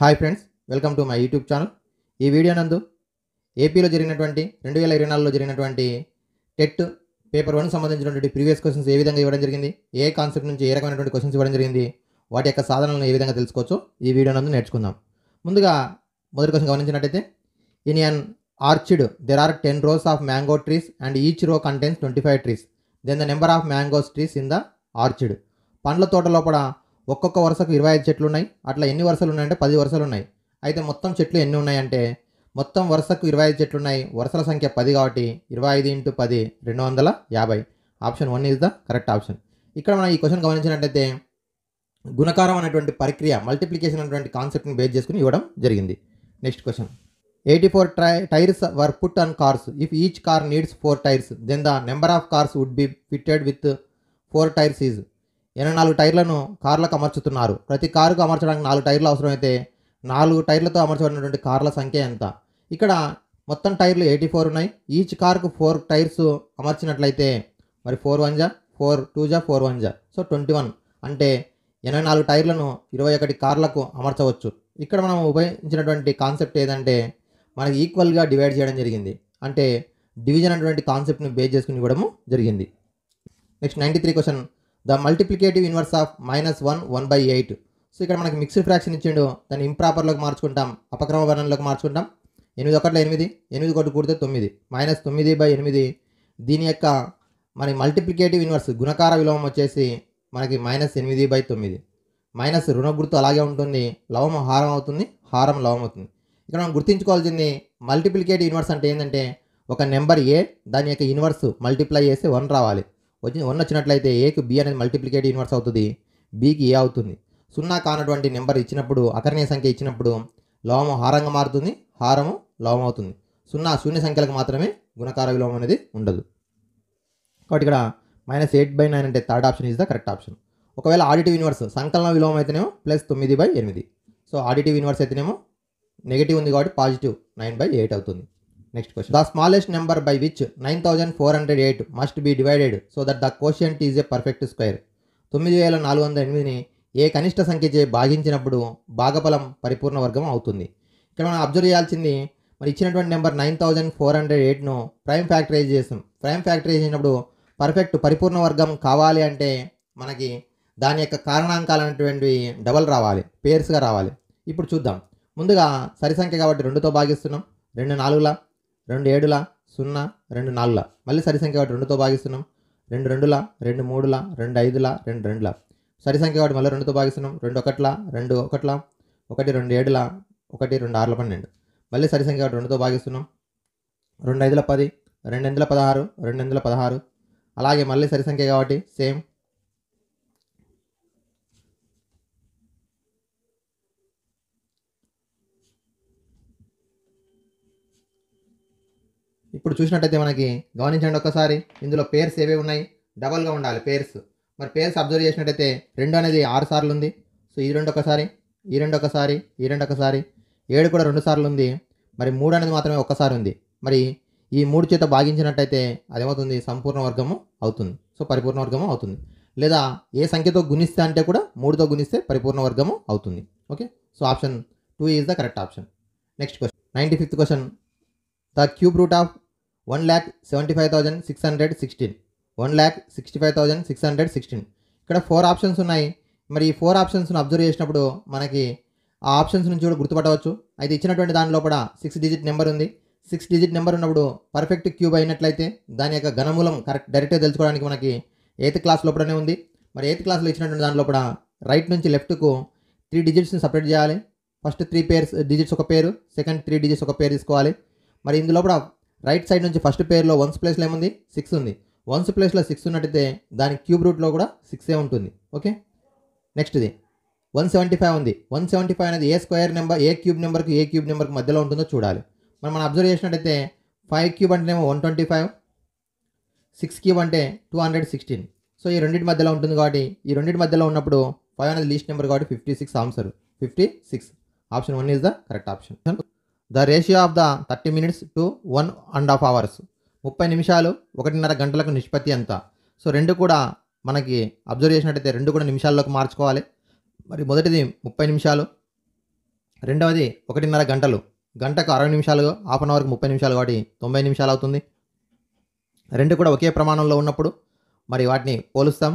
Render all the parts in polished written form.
Hi friends, welcome to my YouTube channel. ఈ video నందు ఏపీలో జరిగినటువంటి 2024లో జరిగినటువంటి టెట్ పేపర్ 1 సంబంధించినటువంటి ప్రీవియస్ క్వశ్చన్స్ ఏ విధంగా ఇవ్వడం జరిగింది, ఏ కాన్సెప్ట్ నుంచి ఏ రకమైనటువంటి క్వశ్చన్స్ ఇవ్వడం జరిగింది, వాటి యొక్క సాధనలను ఏ విధంగా తెలుసుకోవచ్చో ఈ వీడియో నందు నేర్చుకుందాం. ముందుగా మొదటి క్వశ్చన్ గమనించినట్టయితే, in an orchard there are 10 rows of mango trees and each row contains 25 trees. Then the number of mangoes trees in the orchard. పండ్ల తోట లోపల ఒక్కొక్క వరుసకు 25 చెట్లు ఉన్నాయి. అట్లా ఎన్ని వరుసలు ఉన్నాయంటే 10 వరుసలు ఉన్నాయి. అయితే మొత్తం చెట్లు ఎన్ని ఉన్నాయంటే మొత్తం వరుసకు 25 చెట్లు ఉన్నాయి. వరుసల సంఖ్య 10 కాబట్టి 25 × 10 250. Option 1 is the correct option. ఇక్కడ మనం ఈ క్వశ్చన్ గమనించినట్టయితే గుణకారం అనేటువంటి ప్రక్రియ, మల్టిప్లికేషన్ అనేటువంటి కాన్సెప్ట్ని బేస్ చేసుకుని ఇవ్వడం జరిగింది. Next question, 84 tyres were put on cars. If each car needs 4 tyres then the number of cars would be fitted with 4 tyres is. 84 టైర్లను కార్లకు అమర్చుతున్నారు. ప్రతి కారుకు అమర్చడానికి 4 టైర్లు అవసరమైతే 4 టైర్లతో అమర్చబడినటువంటి కార్ల సంఖ్య ఎంత? ఇక్కడ మొత్తం టైర్లు 84 ఉన్నాయి. ఈచ్ కార్కు 4 టైర్స్ అమర్చినట్లయితే మరి 4 1 జా 4 2 జా 4 1 జా, సో 21. అంటే 84 టైర్లను 21 కార్లకు అమర్చవచ్చు. ఇక్కడ మనం ఉపయోగించినటువంటి కాన్సెప్ట్ ఏదంటే మనకి ఈక్వల్గా డివైడ్ చేయడం జరిగింది. అంటే డివిజన్ అనేటువంటి కాన్సెప్ట్ని బేస్ చేసుకుని ఇవ్వడము జరిగింది. Next 93 question, the multiplicative inverse of -1 1/8. So ఇక్కడ మనకి మిక్స్డ్ ఫ్రాక్షన్ ఇచ్చిండు, దాన్ని ఇంప్రాపర్లోకి మార్చుకుంటాం, అపక్రమ వర్ణంలోకి మార్చుకుంటాం. 8 1 8, 8 1 కూడితే 9, -9/8. దీని యొక్క మరి మల్టిప్లికేటివ్ ఇన్వర్స్ గుణకార విలోమం వచ్చేసి మనకి -8/9. మైనస్ రుణ గుర్తు అలాగే ఉంటుంది, లవం హారం అవుతుంది, హారం లవం అవుతుంది. ఇక్కడ మనం గుర్తుంచుకోవాల్సింది మల్టిప్లికేటివ్ ఇన్వర్స్ అంటే ఏంటంటే ఒక నెంబర్ ఏ, దాని యొక్క ఇన్వర్స్ మల్టిప్లై చేస్తే 1 రావాలి. 1 వచ్చినట్లయితే ఏకు బి అనేది మల్టిప్లికేటివ్ ఇన్వర్స్ అవుతుంది, బికి ఏ అవుతుంది. 0 కానటువంటి నెంబర్ ఇచ్చినప్పుడు, అకర్ణీయ సంఖ్య ఇచ్చినప్పుడు లవము హారంగా మారుతుంది, హారము లవం అవుతుంది. 0 శూన్య సంఖ్యలకు మాత్రమే గుణకార విలోమం అనేది ఉండదు. కాబట్టి ఇక్కడ -8/9 అంటే third option is the correct option. ఒకవేళ ఆడిటివ్ ఇన్వర్స్ సంకలన విలోమం అయితేనేమో +9/8. సో ఆడిటివ్ ఇన్వర్స్ అయితేనేమో నెగిటివ్ ఉంది కాబట్టి పాజిటివ్ 9/8 అవుతుంది. Next question, the smallest number by which 9408 must be divided so that the quotient is a perfect square. 9408ని ఏ కనిష్ట సంఖ్యచే భాగించినప్పుడు భాగఫలం పరిపూర్ణ వర్గం అవుతుంది. ఇక్కడ మనం అబ్జర్వ్ చేయాల్సింది, మరి ఇచ్చినటువంటి నెంబర్ 9408ను ప్రైమ్ ఫ్యాక్టరైజ్ చేస్తాం. ప్రైమ్ ఫాక్టరైజ్ చేసినప్పుడు పరిపూర్ణ వర్గం కావాలి అంటే మనకి దాని యొక్క కారణాంకాలు అనేటువంటివి డబల్ రావాలి, పేర్స్గా రావాలి. ఇప్పుడు చూద్దాం. ముందుగా సరి సంఖ్య కాబట్టి 2తో భాగిస్తున్నాం, 2 4ల, 2 7ల, 0 2 4ల. మళ్ళీ సరి సంఖ్య కాబట్టి 2తో భాగిస్తున్నాం, 2 2ల, 2 3ల, 2 5ల, 2 2ల. సరి సంఖ్య కాబట్టి మళ్ళీ 2తో భాగిస్తున్నాం, 2 1ల, 2 1ల, 1 2 7ల, 1 2 6ల 12. మళ్ళీ సరి సంఖ్య కాబట్టి 2తో భాగిస్తున్నాం, 2 5ల 10, 2 8ల 16, 2 8ల 16. అలాగే మళ్ళీ సరి సంఖ్య కాబట్టి సేమ్. ఇప్పుడు చూసినట్టయితే మనకి గమనించండి ఒక్కసారి, ఇందులో పేర్స్ ఏవే ఉన్నాయి, డబల్గా ఉండాలి పేర్స్. మరి పేర్స్ అబ్జర్వ్ చేసినట్టయితే 2 అనేది 6 సార్లు ఉంది. సో ఈ 2 ఒకసారి, ఈ 2 ఒకసారి, ఈ 2 ఒకసారి, 7 కూడా 2 సార్లు ఉంది. మరి 3 అనేది మాత్రమే ఒక్కసారి ఉంది. మరి ఈ 3 చేత భాగించినట్టయితే అదేమవుతుంది, సంపూర్ణ వర్గము అవుతుంది. సో పరిపూర్ణ వర్గము అవుతుంది. లేదా ఏ సంఖ్యతో గుణిస్తే అంటే కూడా 3తో గుణిస్తే పరిపూర్ణ వర్గము అవుతుంది. Okay, so option 2 is the correct option. Next question, 95th question, the cube root of 1,75,616. 1,65,616. ఇక్కడ 4 ఆప్షన్స్ ఉన్నాయి. మరి ఈ 4 ఆప్షన్స్ను అబ్జర్వ్ చేసినప్పుడు మనకి ఆ ఆప్షన్స్ నుంచి కూడా గుర్తుపట్టవచ్చు. అయితే ఇచ్చినటువంటి దాని లోపల 6 డిజిట్ నెంబర్ ఉంది. 6 డిజిట్ నెంబర్ ఉన్నప్పుడు పర్ఫెక్ట్ క్యూబ్ అయినట్లయితే దాని యొక్క ఘనమూలం డైరెక్ట్గా తెలుసుకోవడానికి మనకి 8th క్లాస్ లోపలనే ఉంది. మరి 8th క్లాస్లో ఇచ్చినటువంటి దాని లోపల రైట్ నుంచి లెఫ్ట్కు 3 డిజిట్స్ని సపరేట్ చేయాలి. ఫస్ట్ 3 డిజిట్స్ ఒక పేరు, సెకండ్ 3 డిజిట్స్ ఒక పేరు తీసుకోవాలి. మరి ఇందులో కూడా రైట్ సైడ్ నుంచి ఫస్ట్ పేర్లో 1s ప్లేస్లో ఏముంది, 6 ఉంది. 1s ప్లేస్లో 6 ఉన్నట్టయితే దాని క్యూబ్ రూట్లో కూడా 6 ఉంటుంది. ఓకే, నెక్స్ట్ది 175 ఉంది. 175 అనేది ఏ స్క్వేర్ నెంబర్, ఏ క్యూబ్ నెంబర్కి మధ్యలో ఉంటుందో చూడాలి. మనం అబ్జర్వ్ చేసినట్టయితే 5 క్యూబ్ అంటేనేమో 125, 6 క్యూబ్ అంటే 216. సో ఈ రెండింటి మధ్యలో ఉంటుంది కాబట్టి ఈ రెండింటి మధ్యలో ఉన్నప్పుడు 5 అనేది లీస్ట్ నెంబర్ కాబట్టి 56 answer 56. Option 1 is the correct option. The ratio of the 30 minutes to 1.5 hours. 30 నిమిషాలు 1.5 గంటలకు నిష్పత్తి ఎంత? సో 2 కూడా మనకి అబ్జర్వ్ చేసినట్టయితే 2 కూడా నిమిషాల్లోకి మార్చుకోవాలి. మరి మొదటిది 30 నిమిషాలు, రెండవది 1.5 గంటలు, గంటకు 60 నిమిషాలు, హాఫ్ అన్ అవర్కి 30 నిమిషాలు కాబట్టి 90 నిమిషాలు అవుతుంది. రెండు కూడా ఒకే ప్రమాణంలో ఉన్నప్పుడు మరి వాటిని పోలుస్తాం.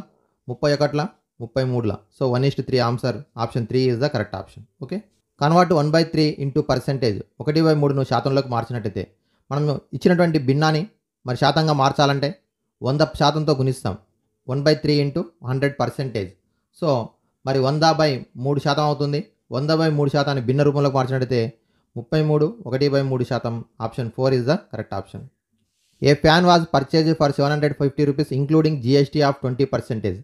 31 33. So 1:3 answer option 3 is the correct option. Okay. Convert 1/3 into percentage, 1/3ను శాతంలోకి మార్చినట్టయితే మనం ఇచ్చినటువంటి భిన్నాన్ని మరి శాతంగా మార్చాలంటే 100%తో గుణిస్తాం. 1/3 ఇంటూ 100%. సో మరి 100/3% అవుతుంది. 100/3% భిన్న రూపంలోకి మార్చినట్టయితే 33 1/3%. Option 4 is the correct option. A fan was purchase for 750 rupees including GST of 20%.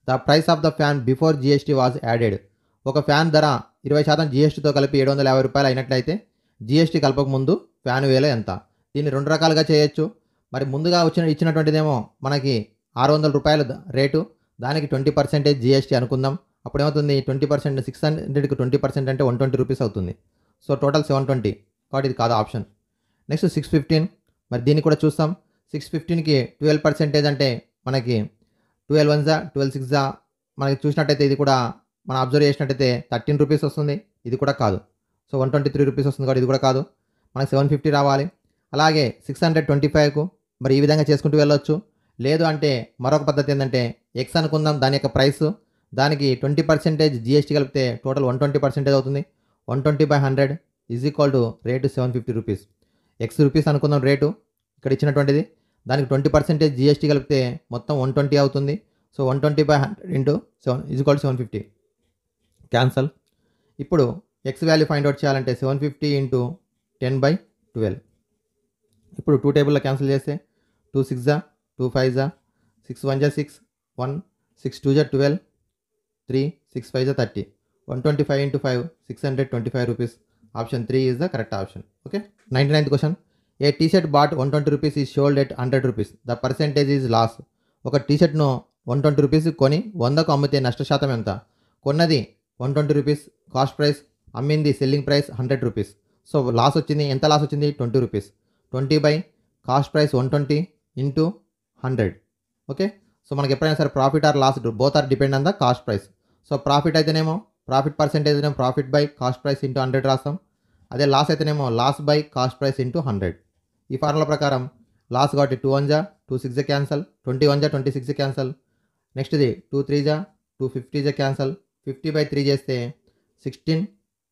The price of the fan before GST was added. ఒక ఫ్యాన్ ధర 20% GSTతో కలిపి 750 రూపాయలు అయినట్లయితే GST కలపక ముందు ఫ్యాన్ వేల ఎంత? దీన్ని 2 రకాలుగా చేయొచ్చు. మరి ముందుగా ఇచ్చినటువంటిదేమో మనకి 600 రూపాయల రేటు, దానికి 20% GST అనుకుందాం. అప్పుడు ఏమవుతుంది? 20% 600కి 20% అంటే 120 రూపీస్ అవుతుంది. So total 720. కాబట్టి ఇది కాదు ఆప్షన్. నెక్స్ట్ 615. మరి దీన్ని కూడా చూస్తాం. 615కి 12% అంటే మనకి 12 1 12 6 మనకి చూసినట్టయితే ఇది కూడా మనం అబ్జర్వ్ చేసినట్టయితే 13 రూపీస్ వస్తుంది. ఇది కూడా కాదు. సో 123 రూపీస్ వస్తుంది కాబట్టి ఇది కూడా కాదు. మనకి 750 రావాలి. అలాగే 625కు మరి ఈ విధంగా చేసుకుంటూ వెళ్ళొచ్చు. లేదు అంటే మరొక పద్ధతి ఏంటంటే ఎక్స్ అనుకుందాం, దాని యొక్క ప్రైస్, దానికి 20% GST కలిపితే టోటల్ 120% అవుతుంది. 120/100 is equal to rate 750 rupees. X rupees అనుకుందాం రేటు ఇక్కడ ఇచ్చినటువంటిది, దానికి 20% GST కలిపితే మొత్తం 120 అవుతుంది. So 120/100 into 7 is equal to 750. Cancel. ఇప్పుడు ఎక్స్ వాల్యూ ఫైండ్ అవుట్ చేయాలంటే 750 ఇంటూ 10/12. ఇప్పుడు 2 టేబుల్లో క్యాన్సిల్ చేస్తే 2 6 2 5 6 1 6 1 6 2 12 3 6 5 30. 125 into 5 625 rupees. Option 3 is the correct option. Okay. 99th question. A T shirt bought 120 rupees is sold at 100 rupees. The percentage is loss. ఒక టీషర్ట్ను 120 rupees కొని 100కు అమ్మితే నష్టశాతం ఎంత? కొన్నది 120 రూపీస్ కాస్ట్ ప్రైస్, అమ్మింది selling price 100 rupees. So loss వచ్చింది. ఎంత loss వచ్చింది? 20 rupees. 20 by cost price 120 into 100. Okay. So మనకి ఎప్పుడైనా సరే profit or loss both are depend on the cost price. So profit అయితేనేమో ప్రాఫిట్ పర్సెంటేజ్ ఏమో profit by cost price into 100 రాస్తాం. అదే లాస్ అయితేనేమో loss by cost price into 100. ఈ formula ప్రకారం లాస్ కాబట్టి 2 1 2 6 క్యాన్సల్, 21 26 క్యాన్సల్. నెక్స్ట్ ఇది 2 3 2 50 క్యాన్సల్. 50/3 చేస్తే 16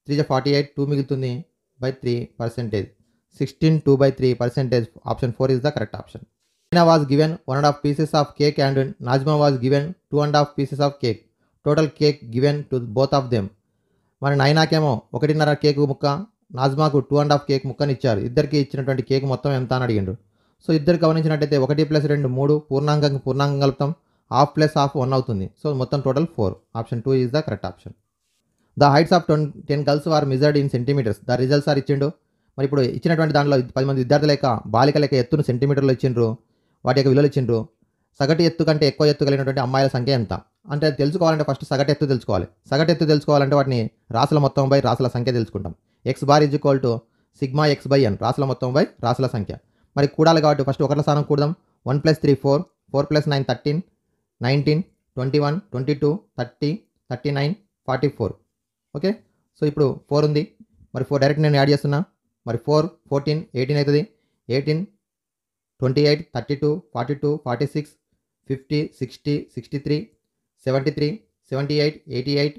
3 48 2 మిగులుతుంది by 3%. 16 2/3%. Option 4 is the correct option. Nina was given 1.5 pieces of cake and Najma was given 2.5 pieces of cake. Total cake given to both of them. మరి నైనాకేమో 1.5 cake ముక్క, నాజ్మాకు 2.5 cake ముక్కని ఇచ్చారు. ఇద్దరికి ఇచ్చినటువంటి cake మొత్తం ఎంత అని అడిగిండ్రు. సో ఇద్దరు గమనించినట్టయితే 1 + 2 3, పూర్ణాంగం కలుపుతాం. హాఫ్ ప్లస్ హాఫ్ 1 అవుతుంది. సో మొత్తం total 4. Option 2 is the correct option. The heights of 10 girls are measured in centimetres. The results are ఇచ్చిండు. మరి ఇప్పుడు ఇచ్చినటువంటి దాంట్లో 10 మంది విద్యార్థుల యొక్క బాలికల యొక్క ఎత్తును సెంటీమీటర్లో ఇచ్చిండ్రు. వాటి యొక్క విలువలు ఇచ్చిండ్రు. సగటు ఎత్తు కంటే ఎక్కువ ఎత్తు కలిగినటువంటి అమ్మాయిల సంఖ్య ఎంత అంటే అది తెలుసుకోవాలంటే ఫస్ట్ సగటు ఎత్తు తెలుసుకోవాలి. సగటు ఎత్తు తెలుసుకోవాలంటే వాటిని రాసుల మొత్తం బై రాసుల సంఖ్య తెలుసుకుంటాం. X bar is equal to sigma X by N, రాసుల మొత్తం బై రాసుల సంఖ్య. మరి కూడాలి కాబట్టి ఫస్ట్ ఒకట్ల స్థానం కూడదాం. 1 + 3 4, 4 + 9 13, 19 21 22 30 39 44. ఓకే. సో ఇప్పుడు 4 ఉంది. మరి 4 డైరెక్ట్ నేను యాడ్ చేస్తున్నా. మరి 4 14 18 అవుతుంది. 18 28 32 42 46 50 60 63 73 78 88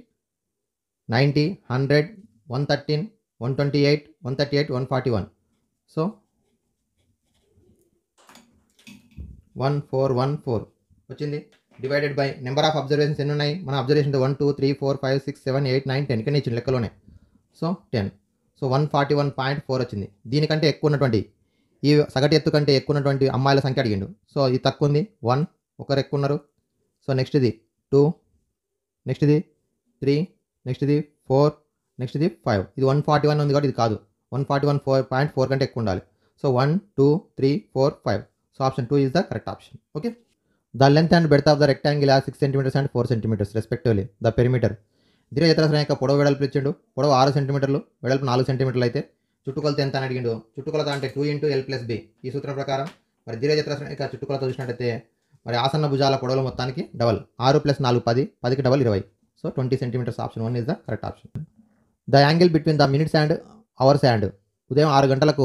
90 100 113 128 138 141. సో 1414 వచ్చింది. Divided by number of observations ఎన్ని ఉన్నాయి? మన అబ్జర్వేషన్ 1 2 3 4 5 6 7 8 9 10 ఇక్కడ ఇచ్చిన లెక్కలోనే. సో 10. సో 141.4 వచ్చింది. దీనికంటే ఎక్కువ ఉన్నటువంటి ఈ సగటు ఎత్తు కంటే ఎక్కువ ఉన్నటువంటి అమ్మాయిల సంఖ్య అడిగిండు. సో ఇది తక్కువ ఉంది. 1 ఒకరు ఎక్కువ ఉన్నారు. సో నెక్స్ట్ ఇది 2, నెక్స్ట్ ఇది 3, నెక్స్ట్ ఇది 4, నెక్స్ట్ ఇది 5. ఇది 141 ఉంది కాబట్టి ఇది కాదు. 141.4 కంటే ఎక్కువ ఉండాలి. So 1 2 3 4 5. So option 2 is the correct option. Okay. The length and breadth of the rectangle are 6 cm and 4 cm respectively. The perimeter. దీర్ఘచతురస్రం యొక్క పొడవు వెడల్పు ఇచ్చిండు. పొడవు 6 సెంటీమీటర్లు, వెడల్పు 4 సెంటీమీటర్లు అయితే చుట్టుకొలత ఎంత అని అడిగిండు. చుట్టుకొలత అంటే 2 × L + B. ఈ సూత్రం ప్రకారం మరి దీర్ఘచతురస్రం యొక్క చుట్టుకొలత చూసినట్టయితే మరి ఆసన్న భుజాల పొడవుల మొత్తానికి డబల్ 6 + 4 10, 10కి double 20. So 20 centimetres. Option 1 is the correct option. The angle between the minutes and hours and ఉదయం 6 గంటలకు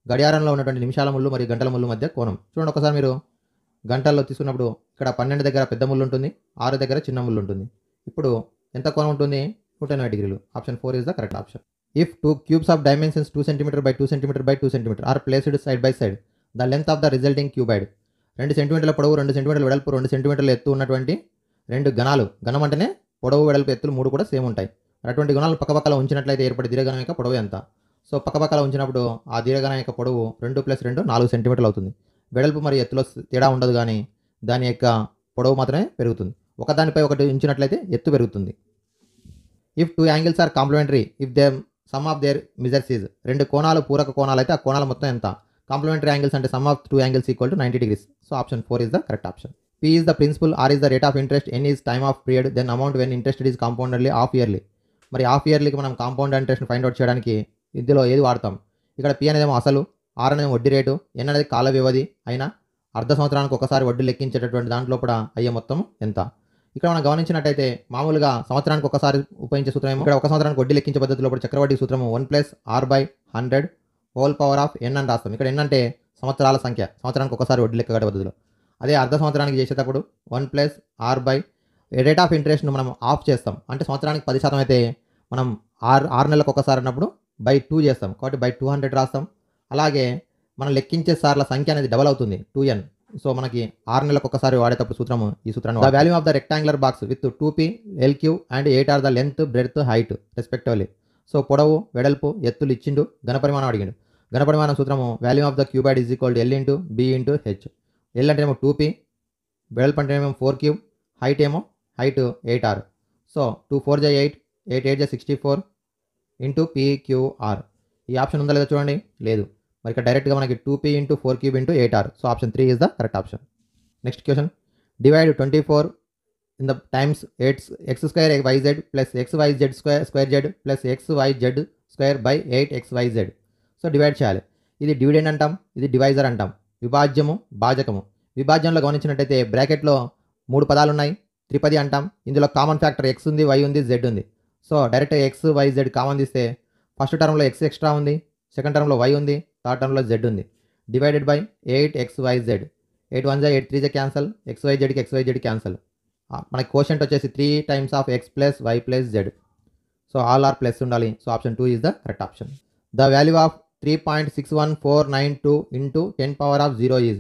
గడియారంలో ఉన్నటువంటి నిమిషాల ముళ్ళు మరియు గంటల ముళ్ళు మధ్య కోణం. చూడండి ఒకసారి మీరు గంటల్లో తీసుకున్నప్పుడు ఇక్కడ 12 దగ్గర పెద్ద ముళ్ళు ఉంటుంది, 6 దగ్గర చిన్న ముళ్ళు ఉంటుంది. ఇప్పుడు ఎంత కోణం ఉంటుంది? 180 డిగ్రీలు. Option 4 is the correct option. If 2 cubes of dimensions 2 cm by 2 cm by 2 cm are placed side by side, the length of the resulting cuboid 2 సెంటీమీటర్ల పొడవు, 2 సెంటీమీటర్ల వెడల్పు, 2 సెంటీమీటర్ల ఎత్తు ఉన్నటువంటి 2 ఘనాలు, ఘనం అంటేనే పొడవు, వెడల్పు, ఎత్తులు 3 కూడా సేమ్ ఉంటాయి. అటువంటి గుణాలు పక్కపక్కల ఉంచినట్లయితే ఏర్పడే దీర్ఘనం యొక్క పొడవు ఎంత? సో పక్కపక్కల ఉంచినప్పుడు ఆ దీర్ఘనం యొక్క పొడవు 2 + 2 4 సెంటీమీటర్లు అవుతుంది. వెడల్పు మరియు ఎత్తులో తేడా ఉండదు, కానీ దాని యొక్క పొడవు మాత్రమే పెరుగుతుంది. ఒకదానిపై ఒకటి ఉంచినట్లయితే ఎత్తు పెరుగుతుంది. If 2 angles are complementary if they sum of their measures is, 2 కోణాలు పూరక కోణాలు అయితే ఆ కోణాల మొత్తం ఎంత? కాంప్లిమెంటరీ యాంగిల్స్ అంటే sum of 2 angles equal to 90 degrees. So option 4 is the correct option. P is the principal, R is the rate of interest, N is time of period, then amount when interested is compoundedly half yearly. మరి half ఇయర్లీకి మనం compound ఇంట్రెస్ట్ని find out చేయడానికి ఇందులో ఏది వాడతాం? ఇక్కడ P అనేదేమో అసలు, R అనేమో వడ్డీ rate, N అనేది కాల వ్యవధి అయినా అర్ధ సంవత్సరానికి ఒకసారి వడ్డీ లెక్కించేటటువంటి దాంట్లో కూడా అయ్యే మొత్తం ఎంత? ఇక్కడ మనం గమనించినట్టయితే మామూలుగా సంవత్సరానికి ఒకసారి ఉపయోగించే సూత్రం ఏమో, ఇక్కడ ఒక సంవత్సరానికి వడ్డీ లెక్కించే పద్ధతిలో చక్రవడ్డీ సూత్రము 1 + R/100 whole power of n అని రాస్తాం. ఇక్కడ n అంటే సంవత్సరాల సంఖ్య, సంవత్సరానికి ఒకసారి వడ్డీ లెక్కగట్టే పద్ధతిలో. అదే అర్ధ సంవత్సరానికి చేసేటప్పుడు 1 + R/ రేట్ ఆఫ్ ఇంట్రెస్ట్ను మనం ఆఫ్ చేస్తాం. అంటే సంవత్సరానికి 10% అయితే మనం 6 నెలలకు ఒకసారి అన్నప్పుడు /2 చేస్తాం, కాబట్టి /200 రాస్తాం. అలాగే మనం లెక్కించే సార్ల సంఖ్య అనేది డబల్ అవుతుంది, 2n. సో మనకి 6 నెలలకు ఒకసారి వాడేటప్పుడు సూత్రము ఈ సూత్రాన్ని. The value of the rectangular box with 2p, LQ and 8 are the length, breadth, height respectively. So పొడవు, వెడల్పు, ఎత్తులు ఇచ్చిండు, ఘనపరిమాణం అడిగిండు. ఘనపరిమాణం సూత్రము value of the cuboid is equal to L × B × H. L అంటే ఏమో 2p, వెడల్పు అంటే ఏమో 4q, హైట్ ఏమో 8r. So 2 4 = 8, 8 8 = 64 into PQR. ఈ ఆప్షన్ ఉందా లేదా చూడండి, లేదు. మరి ఇక్కడ డైరెక్ట్గా మనకి 2p × 4³ × 8r. So option 3 is the correct option. Next question, divide 24 in the times x² yz plus xyz square z plus xyz square by 8xyz. So divide చేయాలి. ఇది డివిడెండ్ అంటాం, ఇది డివైజర్ అంటాం. విభాజ్యము, భాజకము. విభాజ్యంలో గమనించినట్టయితే బ్రాకెట్లో 3 పదాలు ఉన్నాయి, త్రిపది అంటాం. ఇందులో కామన్ ఫ్యాక్టర్ x ఉంది, y ఉంది, z ఉంది. So direct x, y, z common తీస్తే ఫస్ట్ టర్మ్లో x ఎక్స్ట్రా ఉంది, సెకండ్ టర్మ్లో y ఉంది, థర్డ్ టర్మ్లో z ఉంది. Divided by 8xyz. 8 1 8 3 క్యాన్సల్, xyzకి xyz క్యాన్సల్. మనకి కోషంట్ వచ్చేసి 3 times of x + y + z. So all are plus ఉండాలి. So option 2 is the correct option. The value of 3.61492 into 10⁻0 is.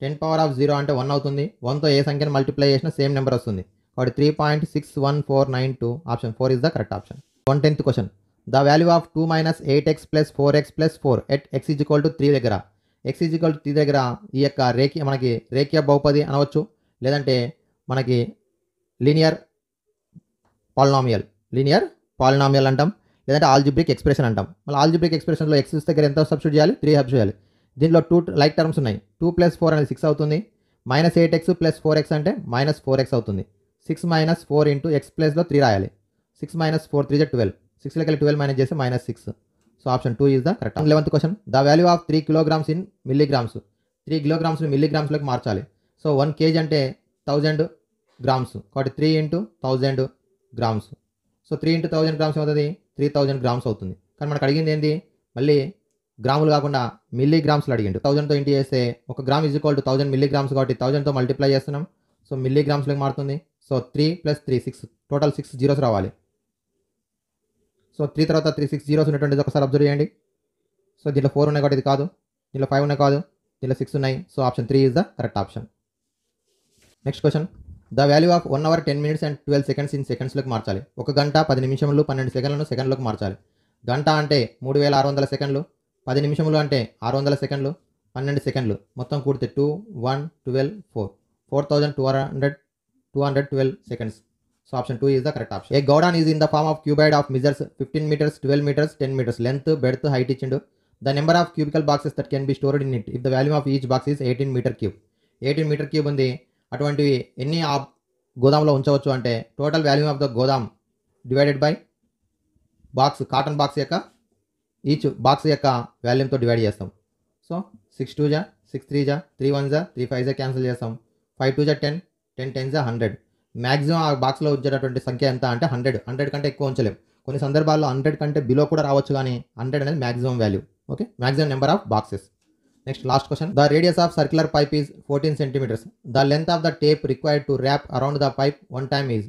10⁻0 అంటే 1 అవుతుంది. 1తో ఏ సంఖ్యను మల్టిప్లై చేసినా సేమ్ నెంబర్ వస్తుంది, కాబట్టి 3.61492 option 4 is the correct option. 110th question, the value of 2 - 8x + 4x + 4 at x = 3 దగ్గర. x = 3 దగ్గర ఈ యొక్క మనకి రేఖీయ బహుపది అనవచ్చు, లేదంటే మనకి లీనియర్ పాలినామియల్ అంటాం, లేదంటే ఆల్జిబ్రిక్ ఎక్స్ప్రెషన్ అంటాం. మళ్ళీ ఆల్జిబ్రిక్ ఎక్స్ప్రెషన్లో x దగ్గర ఎంత సబ్స్టిట్యూట్ చేయాలి? 3 సబ్స్టిట్యూట్ చేయాలి. దీంట్లో 2 లైక్ టర్మ్స్ ఉన్నాయి. 2 + 4 అనేది 6 అవుతుంది. -8x + 4x అంటే -4x అవుతుంది. 6 - 4 ఇంటూ x ప్లస్లో 3 రాయాలి. 6 - 4 3 = 12. 6 లెక్కలు 12 మైనస్ చేస్తే -6. So option 2 is the correct. 11th question, the value of 3 kilograms in milligrams. 3 kilograms మిల్లీగ్రామ్స్లోకి మార్చాలి. సో 1 kg అంటే 1000 grams, కాబట్టి 3 × 1000 grams. సో 3 × 1000 grams అవుతుంది, 3000 grams అవుతుంది. కానీ మనకు అడిగింది ఏంది? మళ్ళీ గ్రాములు కాకుండా మిల్లీగ్రామ్స్లో అడిగిండు. 1000తో ఇంటి చేస్తే 1 గ్రామ్ = 1000 మిల్లీగ్రామ్స్, కాబట్టి 1000తో మల్టిప్లై చేస్తున్నాం. సో మిల్లీగ్రామ్స్లోకి మారుతుంది. సో 3 + 3 6, టోటల్ 6 zeros రావాలి. సో 3 తర్వాత 3 6 zeros ఉన్నటువంటిది ఒకసారి అబ్జర్వ్ చేయండి. సో దీంట్లో 4 ఉన్నాయి కాబట్టి ఇది కాదు, దీంట్లో 5 ఉన్నాయి కాదు, దీంట్లో 6 ఉన్నాయి. So option 3 is the correct option. Next question, the value of 1 hour 10 minutes and 12 seconds in సెకండ్స్లోకి మార్చాలి. 1 గంట 10 నిమిషములు 12 సెకండ్లను సెకండ్లోకి మార్చాలి. గంట అంటే 3600 సెకండ్లు, 10 నిమిషములు అంటే 600 సెకండ్లు, 12 సెకండ్లు మొత్తం కూడితే 2 1 12 4 4212 seconds. So option 2 is the correct option. A godown is in the form of cuboid of measures 15 meters, 12 meters, 10 meters length, breadth, height ఇచ్చిండు. The number of cubical boxes that can be stored in it if the value of each box is 18 meter cube. 18 meter cube ఉంది. అటువంటివి ఎన్ని ఆ గోదాంలో ఉంచవచ్చు అంటే total value of the godown divided by box, carton box యొక్క each box యొక్క వాల్యూమ్తో డివైడ్ చేస్తాం. సో 6 2 6 3 3 1 3 5 క్యాన్సిల్ చేస్తాం. 5 2 10, 10 10 100. మ్యాక్సిమం ఆ బాక్స్లో ఉంచేటటువంటి సంఖ్య ఎంత అంటే 100. 100 కంటే ఎక్కువ ఉంచలేం. కొన్ని సందర్భాల్లో 100 కంటే బిలో కూడా రావచ్చు, కానీ 100 అనేది maximum value. Okay, maximum number of boxes. Next last question. The radius of circular pipe is 14 centimetres. The length of the tape required to wrap around the pipe one time is.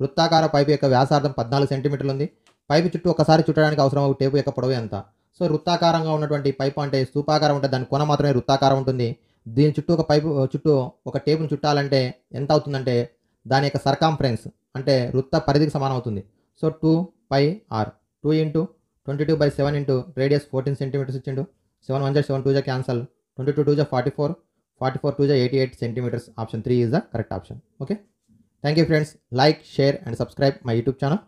వృత్తాకార పైపు యొక్క వ్యాసార్థం 14 సెంటీమీటర్లు ఉంది. Pipe చుట్టూ ఒకసారి చుట్టడానికి అవసరం టేపు యొక్క పొడవు ఎంత? సో వృత్తాకారంగా ఉన్నటువంటి పైపు అంటే స్తూపాకారం ఉంటుంది, దాని కొన మాత్రమే వృత్తాకారం ఉంటుంది. దీని చుట్టూ ఒక పైపు చుట్టూ ఒక టేపును చుట్టాలంటే ఎంత అవుతుందంటే దాని యొక్క సర్కాంఫరెన్స్ అంటే వృత్త పరిధికి సమానం అవుతుంది. So 2πr 2 × 22/7 into radius 14 centimetres ఇచ్చిండు. 7 1 7 2 cancel, 22 2 44, 44 2 88 centimetres. Option 3 is the correct option. Okay, thank you friends. Like, share and subscribe my YouTube channel.